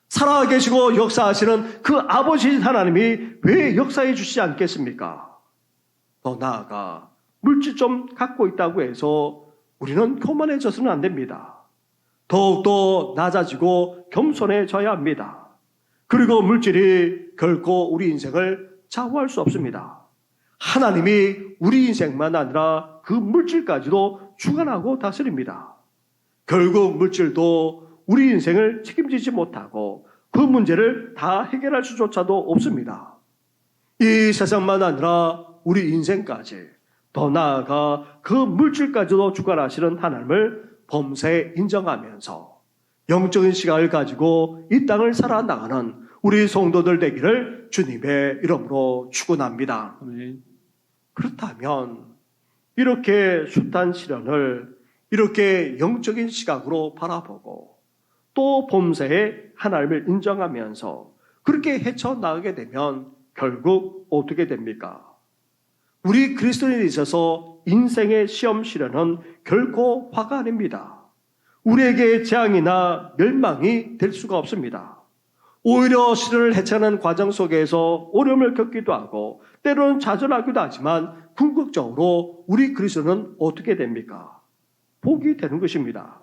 살아계시고 역사하시는 그 아버지신 하나님이 왜 역사해 주시지 않겠습니까? 더 나아가 물질 좀 갖고 있다고 해서 우리는 교만해져서는 안 됩니다. 더욱더 낮아지고 겸손해져야 합니다. 그리고 물질이 결코 우리 인생을 좌우할 수 없습니다. 하나님이 우리 인생만 아니라 그 물질까지도 주관하고 다스립니다. 결국 물질도 우리 인생을 책임지지 못하고 그 문제를 다 해결할 수조차도 없습니다. 이 세상만 아니라 우리 인생까지, 더 나아가 그 물질까지도 주관하시는 하나님을 범사에 인정하면서 영적인 시각을 가지고 이 땅을 살아나가는 우리 성도들 되기를 주님의 이름으로 축원합니다. 아멘. 그렇다면 이렇게 숱한 시련을 이렇게 영적인 시각으로 바라보고 또 범사에 하나님을 인정하면서 그렇게 헤쳐나가게 되면 결국 어떻게 됩니까? 우리 그리스도인에 있어서 인생의 시험 시련은 결코 화가 아닙니다. 우리에게 재앙이나 멸망이 될 수가 없습니다. 오히려 시련을 헤쳐나가는 과정 속에서 어려움을 겪기도 하고 때로는 좌절하기도 하지만 궁극적으로 우리 그리스도는 어떻게 됩니까? 복이 되는 것입니다.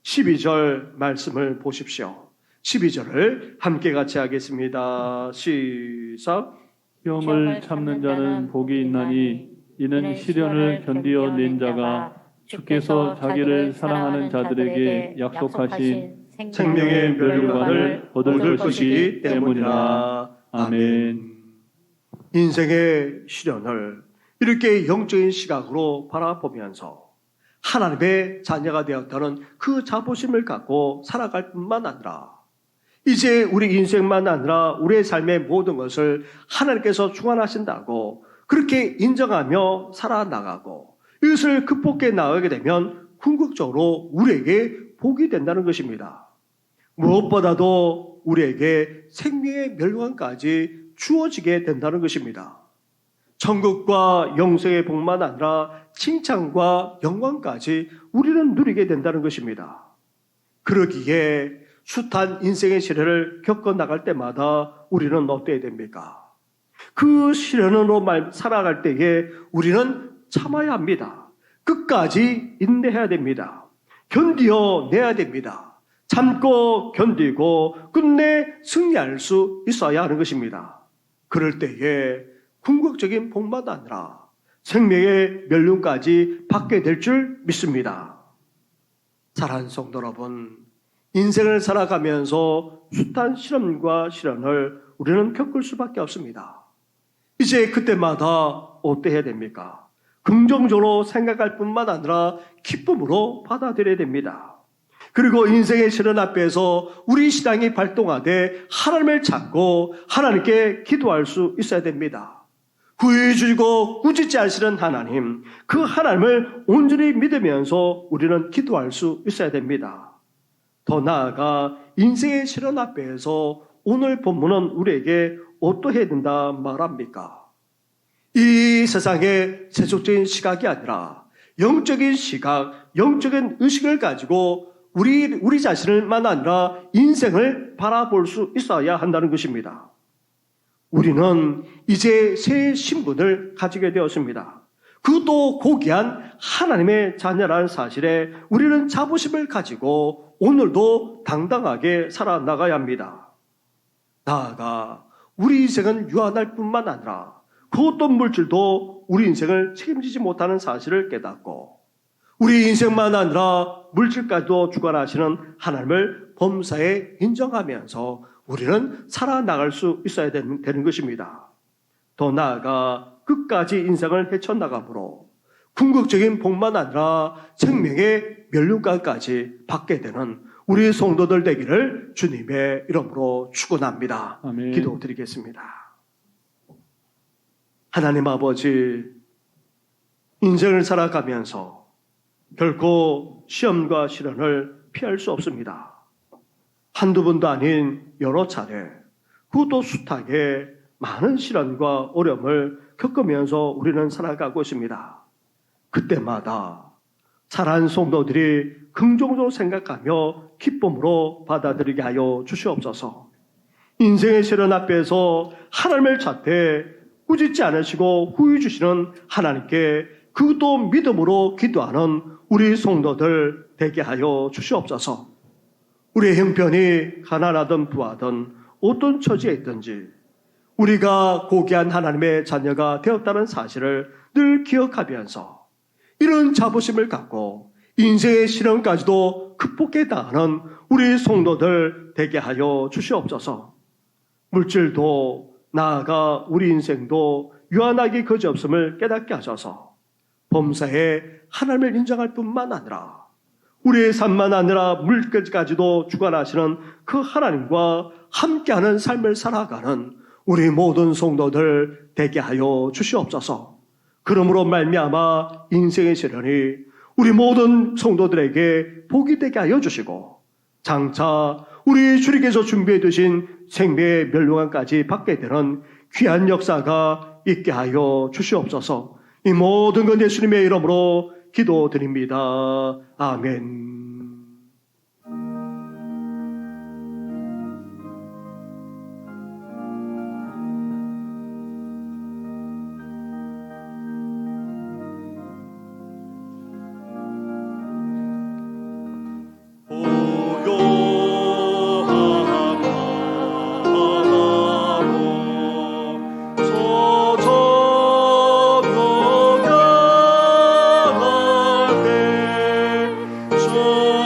12절 말씀을 보십시오. 12절을 함께 같이 하겠습니다. 시작. 시험을 참는 자는 복이 있나니 이는 시련을 견디어 낸 자가 주께서 자기를 사랑하는 자들에게 약속하신 생명의 멸류관을 얻을 것이기 때문이라. 아멘. 인생의 시련을 이렇게 영적인 시각으로 바라보면서 하나님의 자녀가 되었다는 그 자부심을 갖고 살아갈 뿐만 아니라 이제 우리 인생만 아니라 우리의 삶의 모든 것을 하나님께서 주관하신다고 그렇게 인정하며 살아나가고 이것을 극복해 나가게 되면 궁극적으로 우리에게 복이 된다는 것입니다. 무엇보다도 우리에게 생명의 멸관까지 주어지게 된다는 것입니다. 천국과 영생의 복만 아니라 칭찬과 영광까지 우리는 누리게 된다는 것입니다. 그러기에 숱한 인생의 시련을 겪어나갈 때마다 우리는 어때야 됩니까? 그 시련으로 살아갈 때에 우리는 참아야 합니다. 끝까지 인내해야 됩니다. 견디어내야 됩니다. 참고 견디고 끝내 승리할 수 있어야 하는 것입니다. 그럴 때에 궁극적인 복만 아니라 생명의 멸륜까지 받게 될 줄 믿습니다. 사랑하는 성도 여러분, 인생을 살아가면서 숱한 시련과 시련을 우리는 겪을 수밖에 없습니다. 이제 그때마다 어때야 됩니까? 긍정적으로 생각할 뿐만 아니라 기쁨으로 받아들여야 됩니다. 그리고 인생의 시련 앞에서 우리 신앙이 발동하되 하나님을 찾고 하나님께 기도할 수 있어야 됩니다. 구해주시고 꾸짖지 않으시는 하나님, 그 하나님을 온전히 믿으면서 우리는 기도할 수 있어야 됩니다. 더 나아가 인생의 시련 앞에서 오늘 본문은 우리에게 어떠해야 된다 말합니까? 이 세상의 세속적인 시각이 아니라 영적인 시각, 영적인 의식을 가지고 우리 자신을만 아니라 인생을 바라볼 수 있어야 한다는 것입니다. 우리는 이제 새 신분을 가지게 되었습니다. 그것도 고귀한 하나님의 자녀라는 사실에 우리는 자부심을 가지고 오늘도 당당하게 살아나가야 합니다. 나아가 우리 인생은 유한할 뿐만 아니라 그 어떤 물질도 우리 인생을 책임지지 못하는 사실을 깨닫고 우리 인생만 아니라 물질까지도 주관하시는 하나님을 범사에 인정하면서 우리는 살아나갈 수 있어야 되는 것입니다. 더 나아가 끝까지 인생을 헤쳐나가므로 궁극적인 복만 아니라 생명의 멸류관까지 받게 되는 우리 성도들 되기를 주님의 이름으로 축원합니다. 아멘. 기도드리겠습니다. 하나님 아버지, 인생을 살아가면서 결코 시험과 시련을 피할 수 없습니다. 한두 번도 아닌 여러 차례, 그것도 숱하게 많은 시련과 어려움을 겪으면서 우리는 살아가고 있습니다. 그때마다 살아난 성도들이 긍정적으로 생각하며 기쁨으로 받아들이게 하여 주시옵소서. 인생의 시련 앞에서 하나님을 찾되 꾸짖지 않으시고 후회 주시는 하나님께 그것도 믿음으로 기도하는 우리 성도들 되게 하여 주시옵소서. 우리의 형편이 가난하든 부하든 어떤 처지에 있든지 우리가 고귀한 하나님의 자녀가 되었다는 사실을 늘 기억하면서 이런 자부심을 갖고 인생의 시련까지도 극복해 나가는 우리 성도들 되게 하여 주시옵소서. 물질도 나아가 우리 인생도 유한하기 그지없음을 깨닫게 하셔서 범사에 하나님을 인정할 뿐만 아니라 우리의 삶만 아니라 물질까지도 주관하시는 그 하나님과 함께하는 삶을 살아가는 우리 모든 성도들 되게 하여 주시옵소서. 그러므로 말미암아 인생의 시련이 우리 모든 성도들에게 복이 되게 하여 주시고 장차 우리 주님께서 준비해 두신 생명의 멸류관까지 받게 되는 귀한 역사가 있게 하여 주시옵소서. 이 모든 건 예수님의 이름으로 기도드립니다. 아멘. 주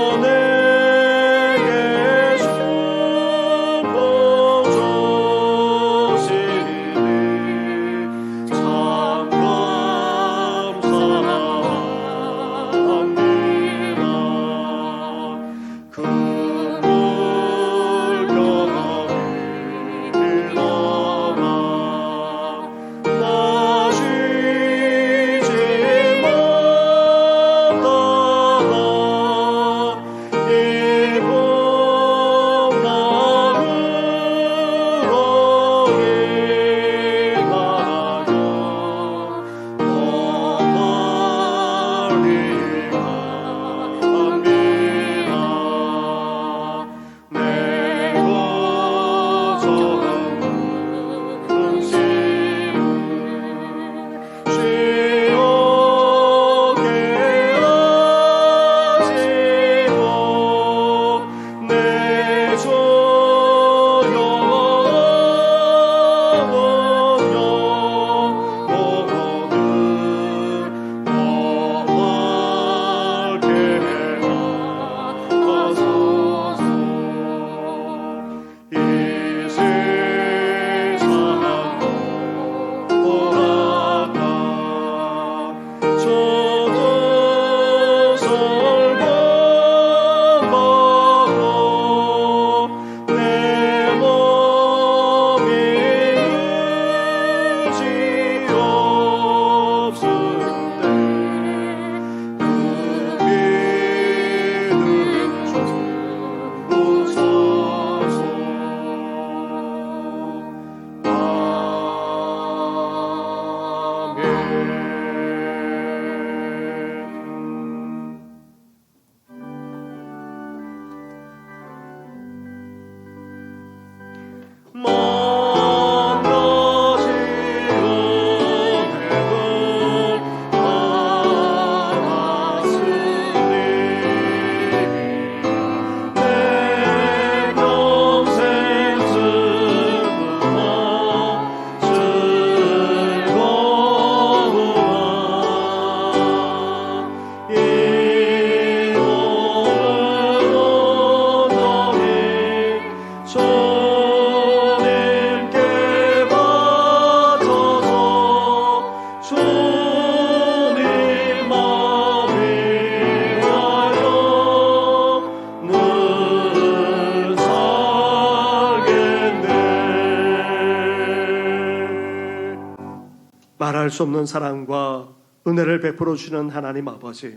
말할 수 없는 사랑과 은혜를 베풀어 주시는 하나님 아버지,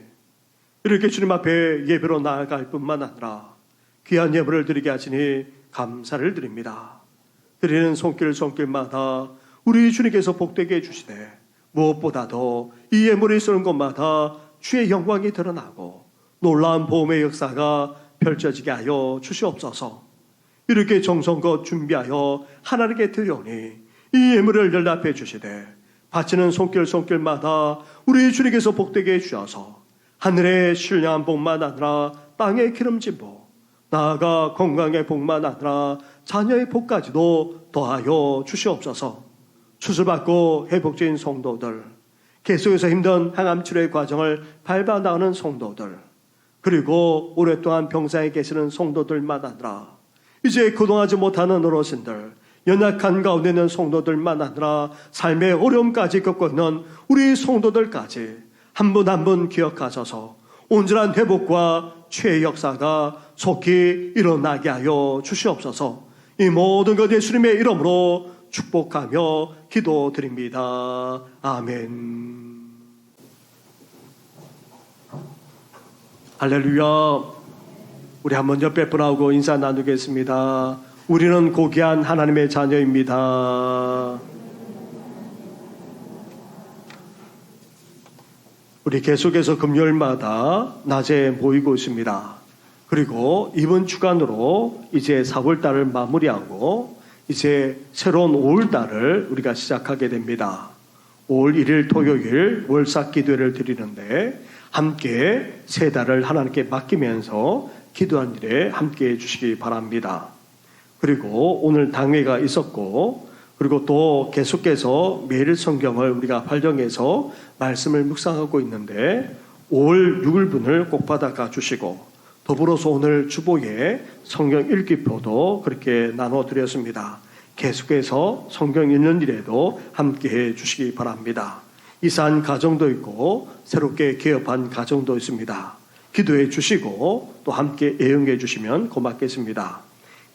이렇게 주님 앞에 예배로 나아갈 뿐만 아니라 귀한 예물을 드리게 하시니 감사를 드립니다. 드리는 손길마다 우리 주님께서 복되게 해주시되 무엇보다도 이 예물이 쓰는 곳마다 주의 영광이 드러나고 놀라운 보험의 역사가 펼쳐지게 하여 주시옵소서. 이렇게 정성껏 준비하여 하나님께 드려오니 이 예물을 연락해 주시되 바치는 손길마다 우리 주님께서 복되게 해주셔서 하늘의 신령한 복만 아니라 땅의 기름진 복, 나아가 건강의 복만 아니라 자녀의 복까지도 더하여 주시옵소서. 수술받고 회복된 성도들, 계속해서 힘든 항암 치료의 과정을 밟아 나가는 성도들, 그리고 오랫동안 병상에 계시는 성도들만 아니라 이제 거동하지 못하는 어르신들, 연약한 가운데 있는 성도들만 아니라 삶의 어려움까지 겪고 있는 우리 성도들까지 한 분 한 분 기억하셔서 온전한 회복과 최의 역사가 속히 일어나게 하여 주시옵소서. 이 모든 것 예수님의 이름으로 축복하며 기도드립니다. 아멘. 할렐루야. 우리 한 번 옆에 분하고 인사 나누겠습니다. 우리는 고귀한 하나님의 자녀입니다. 우리 계속해서 금요일마다 낮에 모이고 있습니다. 그리고 이번 주간으로 이제 4월달을 마무리하고 이제 새로운 5월달을 우리가 시작하게 됩니다. 5월 1일 토요일 월삭 기도회를 드리는데 함께 세 달을 하나님께 맡기면서 기도한 일에 함께 해주시기 바랍니다. 그리고 오늘 당회가 있었고 그리고 또 계속해서 매일 성경을 우리가 활용해서 말씀을 묵상하고 있는데 5월 6일분을 꼭 받아가 주시고 더불어서 오늘 주보에 성경 읽기표도 그렇게 나눠드렸습니다. 계속해서 성경 읽는 일에도 함께해 주시기 바랍니다. 이사한 가정도 있고 새롭게 개업한 가정도 있습니다. 기도해 주시고 또 함께 애용해 주시면 고맙겠습니다.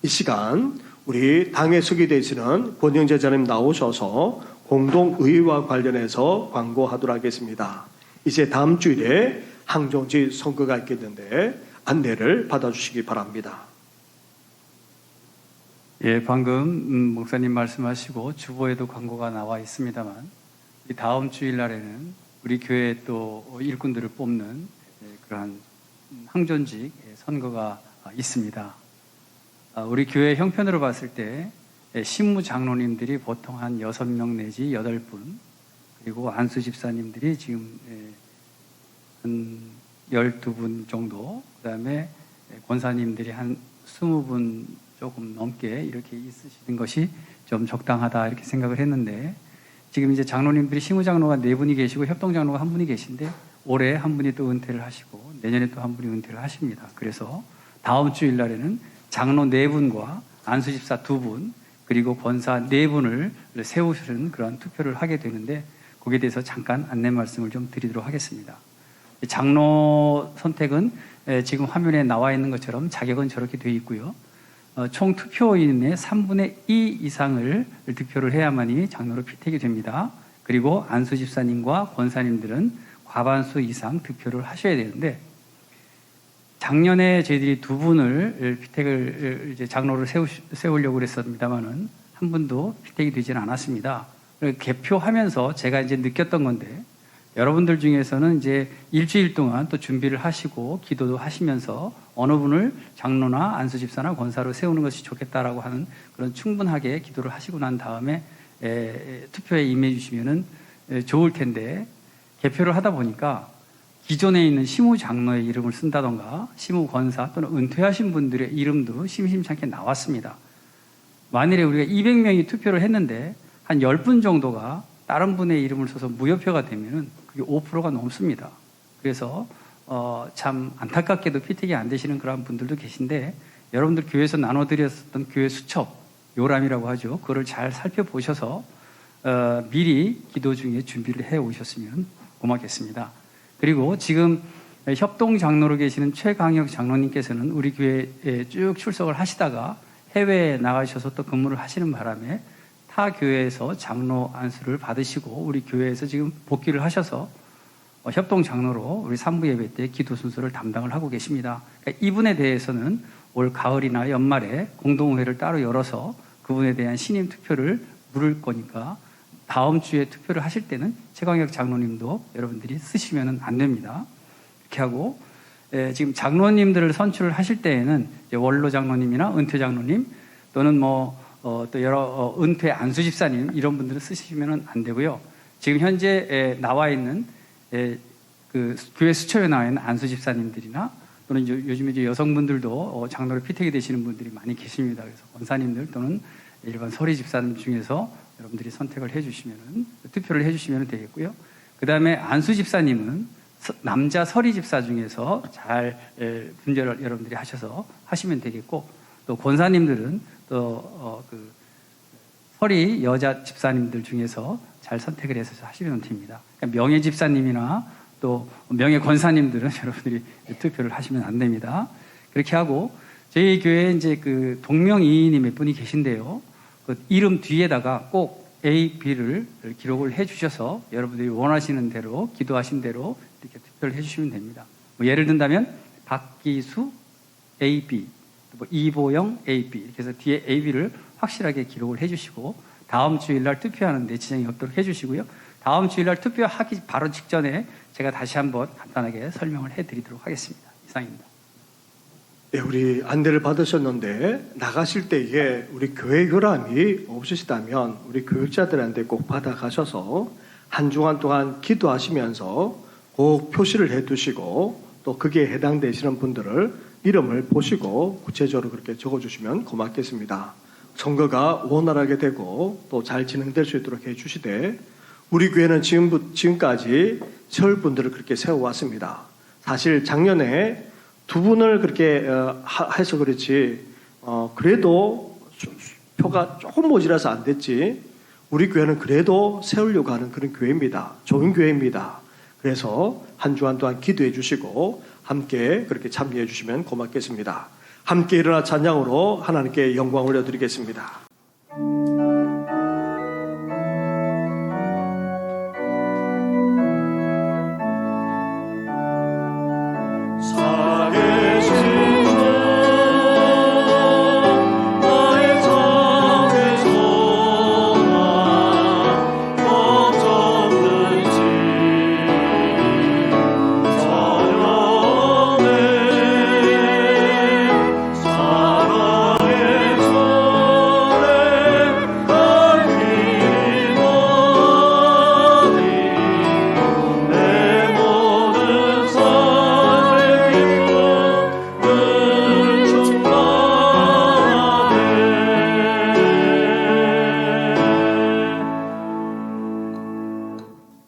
이 시간 우리 당에 서게 되시는 권영재자님 나오셔서 공동의회와 관련해서 광고하도록 하겠습니다. 이제 다음 주일에 항정지 선거가 있겠는데 안내를 받아주시기 바랍니다. 예, 방금 목사님 말씀하시고 주보에도 광고가 나와 있습니다만 이 다음 주일 날에는 우리 교회 또 일꾼들을 뽑는 그러한 항전직 선거가 있습니다. 우리 교회 형편으로 봤을 때 신무 장로님들이 보통 한 6명 내지 8분, 그리고 안수 집사님들이 지금 한 12분 정도, 그 다음에 권사님들이 한 20분 조금 넘게 이렇게 있으시는 것이 좀 적당하다 이렇게 생각을 했는데, 지금 이제 장로님들이 신무장로가 4분이 계시고 협동장로가 1분이 계신데 올해 1분이 또 은퇴를 하시고 내년에 또 1분이 은퇴를 하십니다. 그래서 다음 주일 날에는 장로 4분과 안수집사 2분 그리고 권사 4분을 세우시는 그런 투표를 하게 되는데 거기에 대해서 잠깐 안내 말씀을 좀 드리도록 하겠습니다. 장로 선택은 지금 화면에 나와 있는 것처럼 자격은 저렇게 되어 있고요. 총 투표인의 3분의 2 이상을 득표를 해야만이 장로로 피택이 됩니다. 그리고 안수집사님과 권사님들은 과반수 이상 득표를 하셔야 되는데, 작년에 저희들이 2분을 피택을 이제 장로를 세우려고 그랬습니다만은 한 분도 피택이 되지는 않았습니다. 개표하면서 제가 이제 느꼈던 건데, 여러분들 중에서는 이제 일주일 동안 또 준비를 하시고 기도도 하시면서 어느 분을 장로나 안수집사나 권사로 세우는 것이 좋겠다라고 하는 그런 충분하게 기도를 하시고 난 다음에 투표에 임해 주시면은 좋을 텐데, 개표를 하다 보니까 기존에 있는 시무 장로의 이름을 쓴다던가 시무 권사 또는 은퇴하신 분들의 이름도 심심찮게 나왔습니다. 만일에 우리가 200명이 투표를 했는데 한 10분 정도가 다른 분의 이름을 써서 무효표가 되면은 그게 5%가 넘습니다. 그래서 참 안타깝게도 피택이 안 되시는 그런 분들도 계신데, 여러분들 교회에서 나눠드렸던 교회 수첩, 요람이라고 하죠. 그거를 잘 살펴보셔서 미리 기도 중에 준비를 해 오셨으면 고맙겠습니다. 그리고 지금 협동 장로로 계시는 최강혁 장로님께서는 우리 교회에 쭉 출석을 하시다가 해외에 나가셔서 또 근무를 하시는 바람에 타 교회에서 장로 안수를 받으시고 우리 교회에서 지금 복귀를 하셔서 협동 장로로 우리 산부 예배 때 기도 순서를 담당을 하고 계십니다. 그러니까 이분에 대해서는 올 가을이나 연말에 공동회를 따로 열어서 그분에 대한 신임 투표를 물을 거니까 다음 주에 투표를 하실 때는 최광혁 장로님도 여러분들이 쓰시면 안 됩니다. 이렇게 하고 지금 장로님들을 선출을 하실 때에는 이제 원로 장로님이나 은퇴 장로님 또는 또 여러 은퇴 안수 집사님 이런 분들을 쓰시면 안 되고요. 지금 현재 나와 있는 그 교회 수초에 나와 있는 안수 집사님들이나 또는 요즘에 이제 여성분들도 장로로 피택이 되시는 분들이 많이 계십니다. 그래서 권사님들 또는 일반 서리 집사님 중에서 여러분들이 선택을 해주시면 투표를 해주시면 되겠고요. 그 다음에 안수 집사님은 남자 서리 집사 중에서 잘 분별을 여러분들이 하셔서 하시면 되겠고, 또 권사님들은 또 그 서리 여자 집사님들 중에서 잘 선택을 해서 하시면 됩니다. 그러니까 명예 집사님이나 또 명예 권사님들은 여러분들이 투표를 하시면 안 됩니다. 그렇게 하고 저희 교회에 이제 그 동명이인이 몇 분이 계신데요. 그 이름 뒤에다가 꼭 A, B를 기록을 해주셔서 여러분들이 원하시는 대로 기도하신 대로 이렇게 투표를 해주시면 됩니다. 뭐 예를 든다면 박기수 A, B, 뭐 이보영 A, B 이렇게 해서 뒤에 A, B를 확실하게 기록을 해주시고 다음 주일날 투표하는데 지장이 없도록 해주시고요. 다음 주일날 투표하기 바로 직전에 제가 다시 한번 간단하게 설명을 해드리도록 하겠습니다. 이상입니다. 네, 우리 안대를 받으셨는데 나가실 때에 우리 교회 혈압이 없으시다면 우리 교육자들한테 꼭 받아가셔서 한 주간 동안 기도하시면서 꼭 표시를 해두시고 또 거기에 해당되시는 분들을 이름을 보시고 구체적으로 그렇게 적어주시면 고맙겠습니다. 선거가 원활하게 되고 또 잘 진행될 수 있도록 해주시되 우리 교회는 지금까지 세울분들을 그렇게 세워왔습니다. 사실 작년에 두 분을 그렇게 해서 그렇지 그래도 표가 조금 모자라서 안 됐지 우리 교회는 그래도 세우려고 하는 그런 교회입니다. 좋은 교회입니다. 그래서 한 주간 동안 기도해 주시고 함께 그렇게 참여해 주시면 고맙겠습니다. 함께 일어나 찬양으로 하나님께 영광 올려드리겠습니다.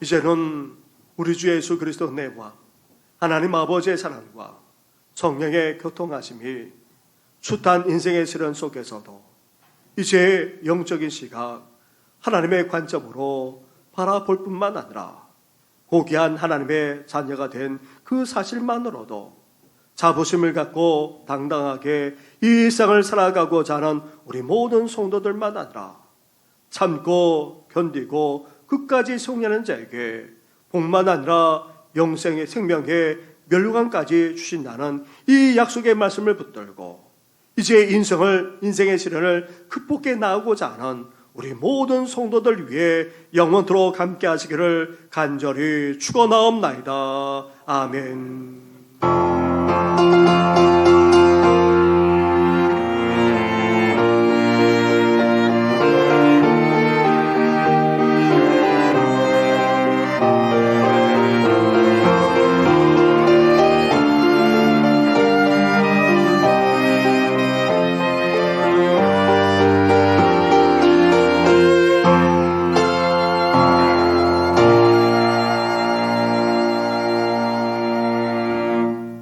이제는 우리 주 예수 그리스도 은혜와 하나님 아버지의 사랑과 성령의 교통하심이 숱한 인생의 시련 속에서도 이제 영적인 시각 하나님의 관점으로 바라볼 뿐만 아니라 고귀한 하나님의 자녀가 된 그 사실만으로도 자부심을 갖고 당당하게 이 일상을 살아가고자 하는 우리 모든 성도들만 아니라 참고 견디고 끝까지 승리하는 자에게 복만 아니라 영생의 생명의 멸류관까지 주신다는 이 약속의 말씀을 붙들고 이제 인생의 시련을 극복해 나가고자 하는 우리 모든 성도들 위해 영원토록 함께 하시기를 간절히 축원하옵나이다. 아멘.